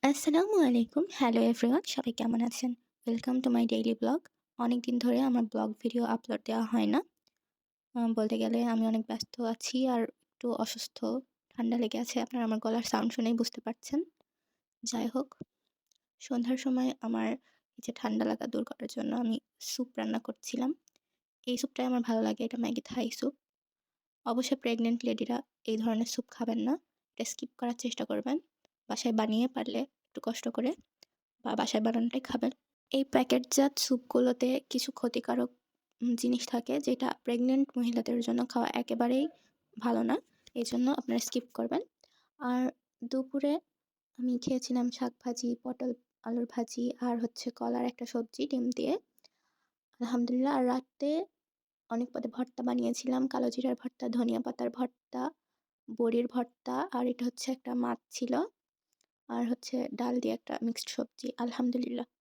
আসসালামু আলাইকুম। Hello everyone, সবাই কেমন আছেন? Welcome to my daily blog. অনেকদিন ধরে আমার ব্লগ ভিডিও আপলোড দেওয়া হয় না। বলতে গেলে আমি অনেক ব্যস্ত আছি আর একটু অসুস্থ। ঠান্ডা লেগে আছে। আপনারা আমার গলার সাউন্ড শুনেই বুঝতে পারছেন। যাই হোক, সন্ধ্যার সময় আমার এই যে ঠান্ডা লাগা দূর করার জন্য আমি স্যুপ রান্না করছিলাম। এই স্যুপটাই আমার ভালো লাগে। এটা ম্যাগি থাই স্যুপ। অবশ্যই প্রেগন্যান্ট লেডিরা এই ধরনের স্যুপ খাবেন না। এটা স্কিপ করার চেষ্টা করবেন। বাসায় বানিয়ে পারলে একটু কষ্ট করে বা বাসায় বানানোটাই খাবেন। এই প্যাকেটজাত স্যুপগুলোতে কিছু ক্ষতিকারক জিনিস থাকে যেটা প্রেগন্যান্ট মহিলাদের জন্য খাওয়া একেবারেই ভালো না। এজন্য আপনারা স্কিপ করবেন। আর দুপুরে আমি খেয়েছিলাম শাকভাজি, পটল আলুর ভাজি আর হচ্ছে কলার একটা সবজি ডিম দিয়ে। আলহামদুলিল্লাহ। আর রাতে অনেক পদে ভর্তা বানিয়েছিলাম। কালো জিরার ভর্তা, ধনিয়া পাতার ভর্তা, বড়ির ভর্তা আর এটা হচ্ছে একটা মাছ ছিল। আর হচ্ছে ডাল দিয়ে একটা মিক্সড সবজি। আলহামদুলিল্লাহ।